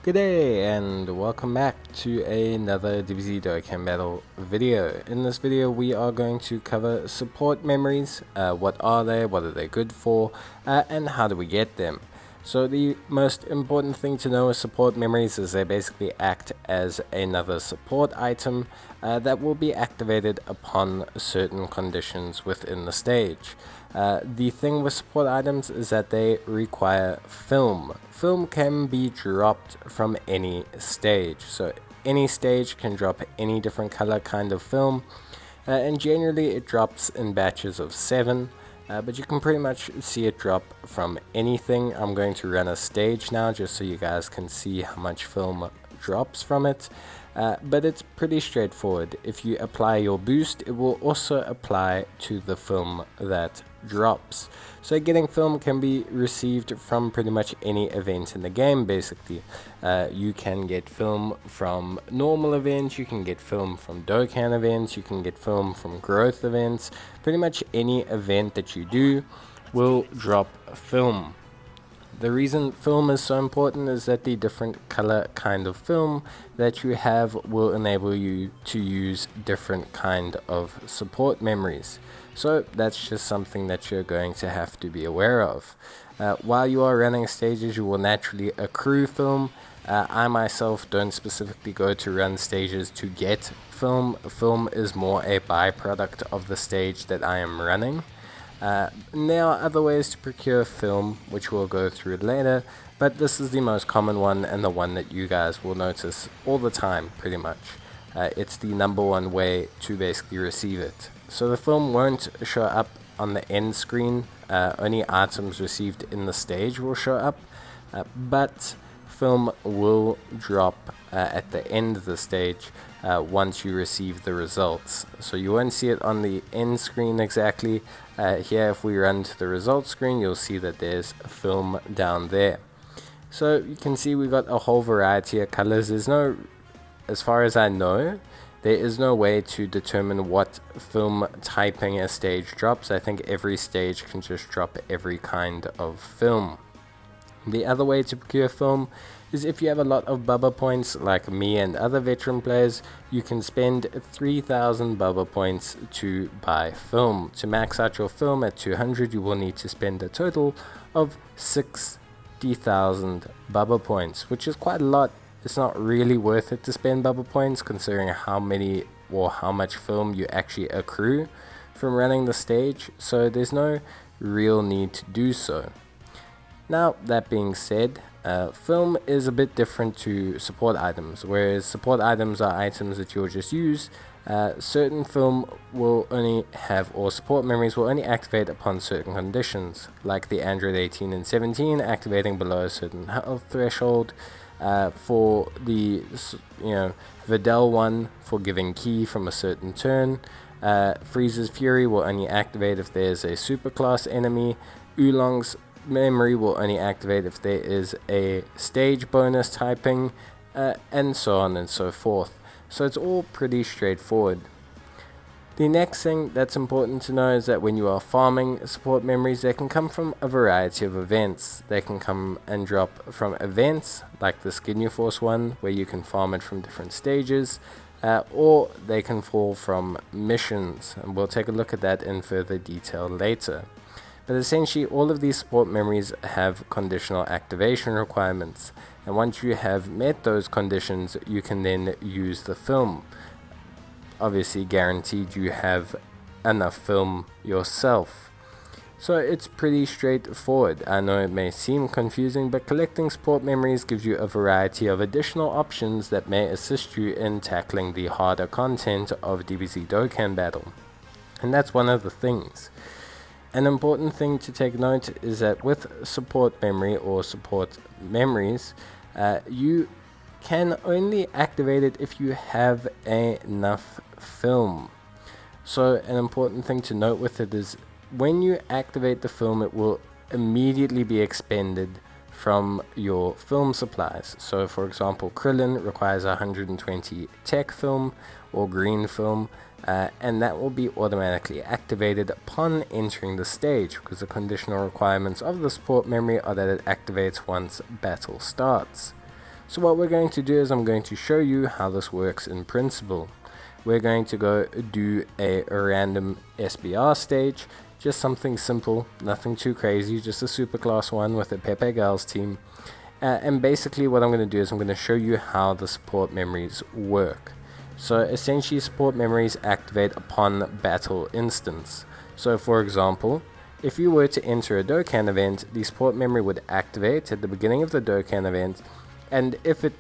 Good day and welcome back to another Dbz Dokkan battle video. In this video we are going to cover support memories, what are they good for, and how do we get them. So the most important thing to know with support memories is they basically act as another support item that will be activated upon certain conditions within the stage. The thing with support items is that they require film. Film can be dropped from any stage, so any stage can drop any different color kind of film, and generally it drops in batches of 7. But you can pretty much see it drop from anything. I'm going to run a stage now just so you guys can see how much film drops from it. But it's pretty straightforward. If you apply your boost, it will also apply to the film that drops. So getting film can be received from pretty much any event in the game basically. You can get film from normal events, you can get film from Dokkan events, you can get film from growth events. Pretty much any event that you do will drop film. The reason film is so important is that the different color kind of film that you have will enable you to use different kind of support memories. So that's just something that you're going to have to be aware of. While you are running stages, you will naturally accrue film. I myself don't specifically go to run stages to get film. Film is more a byproduct of the stage that I am running. There are other ways to procure film, which we'll go through later, but this is the most common one and the one that you guys will notice all the time, pretty much. It's the number one way to basically receive it. So the film won't show up on the end screen, only items received in the stage will show up, but film will drop at the end of the stage once you receive the results. So you won't see it on the end screen exactly. Here if we run to the results screen, you'll see that there's film down there. So you can see we've got a whole variety of colors. There's no, as far as I know, there is no way to determine what film typing a stage drops. I think every stage can just drop every kind of film. The other way to procure film is if you have a lot of Bubba points like me and other veteran players, you can spend 3,000 Bubba points to buy film. To max out your film at 200, you will need to spend a total of 60,000 Bubba points, which is quite a lot. It's not really worth it to spend Bubba points considering how many or how much film you actually accrue from running the stage, so there's no real need to do so. Now, that being said, film is a bit different to support items. Whereas support items are items that you'll just use, certain film will only have, or support memories will only activate upon certain conditions, like the Android 18 and 17 activating below a certain health threshold. For the Videl one for giving key from a certain turn. Frieza's Fury will only activate if there's a superclass enemy. Oolong's memory will only activate if there is a stage bonus typing, and so on and so forth. So it's all pretty straightforward. The next thing that's important to know is that when you are farming support memories, they can come from a variety of events. They can come and drop from events like the Skin Force one, where you can farm it from different stages, or they can fall from missions, and we'll take a look at that in further detail later. But essentially, all of these support memories have conditional activation requirements, and once you have met those conditions, you can then use the film. Obviously guaranteed you have enough film yourself. So it's pretty straightforward. I know it may seem confusing, but collecting support memories gives you a variety of additional options that may assist you in tackling the harder content of Dbz Dokkan battle. And that's one of the things. An important thing to take note is that with support memory or support memories, you can only activate it if you have enough film. So an important thing to note with it is when you activate the film, it will immediately be expended from your film supplies. So for example, Krillin requires 120 tech film or green film, and that will be automatically activated upon entering the stage, because the conditional requirements of the support memory are that it activates once battle starts. So what we're going to do is I'm going to show you how this works in principle. We're going to go do a random SBR stage, just something simple, nothing too crazy, just a super class one with a Pepe Girls team. And basically what I'm going to do is I'm going to show you how the support memories work. So essentially support memories activate upon battle instance. So for example, if you were to enter a Dokkan event, the support memory would activate at the beginning of the Dokkan event, and if it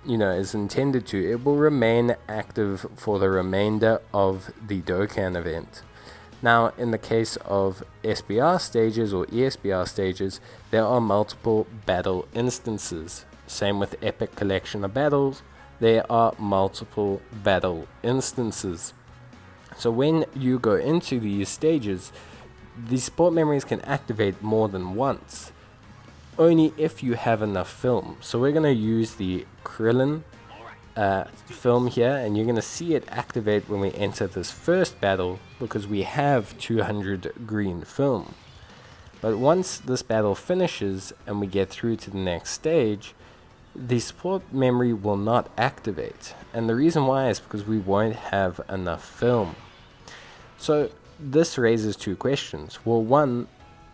is intended to, it will remain active for the remainder of the Dokkan event. Now, in the case of SBR stages or ESBR stages, there are multiple battle instances. Same with Epic Collection of Battles, there are multiple battle instances. So when you go into these stages, the support memories can activate more than once, only if you have enough film. So we're going to use the Krillin film here, and you're going to see it activate when we enter this first battle because we have 200 green film. But once this battle finishes and we get through to the next stage, the support memory will not activate, and the reason why is because we won't have enough film. So this raises two questions. Well, one,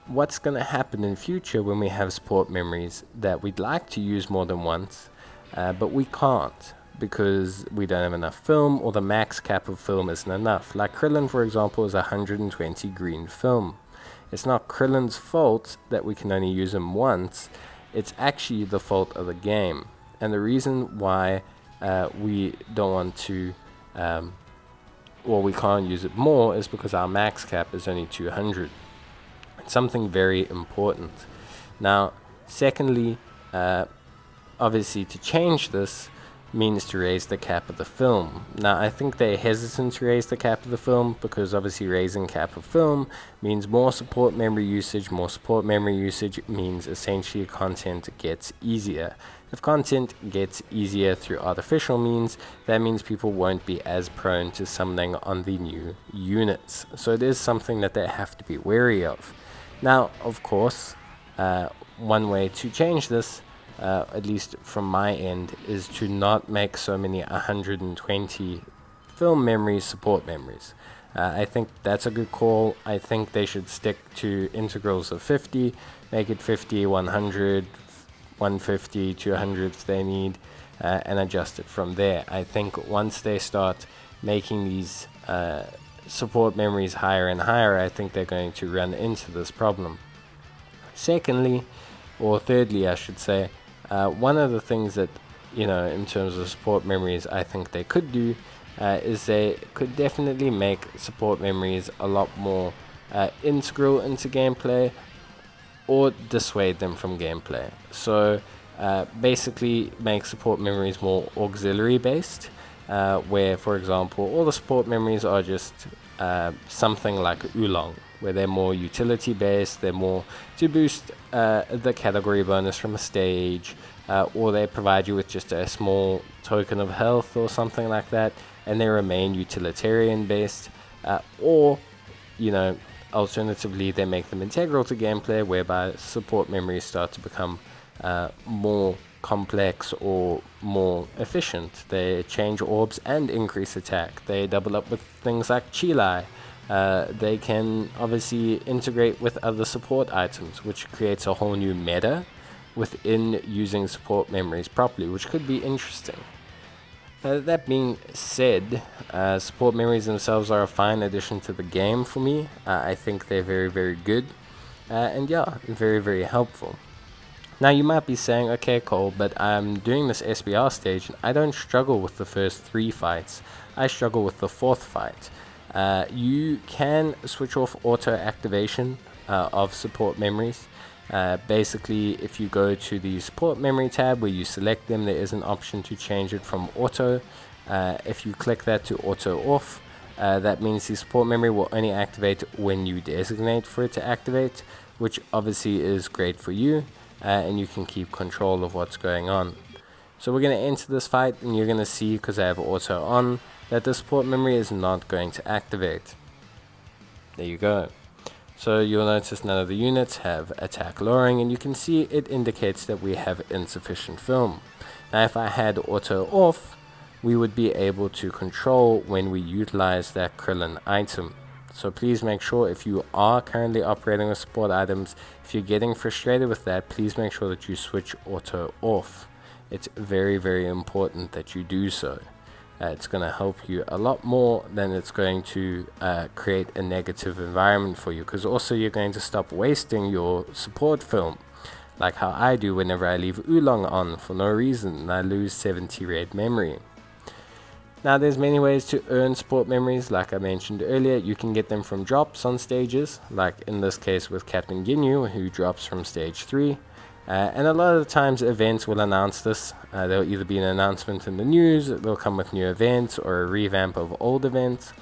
what's going to happen in future when we have support memories that we'd like to use more than once, but we can't because we don't have enough film, or the max cap of film isn't enough. Like Krillin, for example, is 120 green film. It's not Krillin's fault that we can only use him once, it's actually the fault of the game. And the reason why we don't want to, we can't use it more is because our max cap is only 200. It's something very important. Now, secondly, obviously to change this means to raise the cap of the film. Now, I think they're hesitant to raise the cap of the film because obviously raising cap of film means more support memory usage. More support memory usage means essentially content gets easier. If content gets easier through artificial means, that means people won't be as prone to summoning on the new units. So it is something that they have to be wary of. Now, of course, one way to change this, at least from my end, is to not make so many 120 film memories support memories. I think that's a good call. I think they should stick to integrals of 50, make it 50, 100, 150, 200 if they need, and adjust it from there. I think once they start making these support memories higher and higher, I think they're going to run into this problem. Secondly, or thirdly I should say, one of the things that, in terms of support memories, I think they could do is they could definitely make support memories a lot more integral into gameplay, or dissuade them from gameplay. So basically make support memories more auxiliary based, where, for example, all the support memories are just something like Oolong, where they're more utility based, they're more to boost the category bonus from a stage, or they provide you with just a small token of health or something like that, and they remain utilitarian based, or alternatively they make them integral to gameplay, whereby support memories start to become more complex or more efficient. They change orbs and increase attack. They double up with things like Chilai. They can obviously integrate with other support items, which creates a whole new meta within using support memories properly, which could be interesting. That being said, support memories themselves are a fine addition to the game for me. I think they're very, very good, and very, very helpful. Now you might be saying, okay Cole, but I'm doing this SBR stage and I don't struggle with the first 3 fights, I struggle with the 4th fight. You can switch off auto activation of support memories. Basically, if you go to the support memory tab where you select them, there is an option to change it from auto. If you click that to auto off, that means the support memory will only activate when you designate for it to activate, which obviously is great for you, and you can keep control of what's going on. So we're going to enter this fight, and you're going to see, because I have auto on, that the support memory is not going to activate. There you go. So you'll notice none of the units have attack lowering, and you can see it indicates that we have insufficient film. Now if I had auto off, we would be able to control when we utilize that Krillin item. So please make sure, if you are currently operating with support items, if you're getting frustrated with that, please make sure that you switch auto off. It's very, very important that you do so. It's going to help you a lot more than it's going to create a negative environment for you, because also you're going to stop wasting your support film, like how I do whenever I leave Oolong on for no reason and I lose 70 red memory. Now there's many ways to earn support memories. Like I mentioned earlier, you can get them from drops on stages, like in this case with Captain Ginyu, who drops from stage 3. And a lot of the times events will announce this. There'll either be an announcement in the news, they'll come with new events, or a revamp of old events.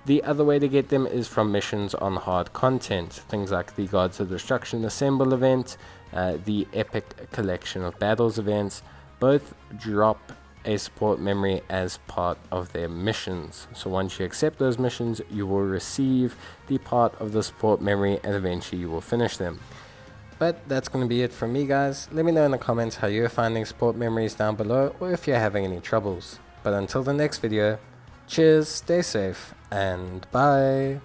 The other way to get them is from missions on hard content, things like the Gods of Destruction Assemble event, the Epic Collection of Battles events. Both drop a support memory as part of their missions. So once you accept those missions, you will receive the part of the support memory, and eventually you will finish them. But that's going to be it from me, guys. Let me know in the comments how you're finding support memories down below, or if you're having any troubles. But until the next video, cheers, stay safe, and bye.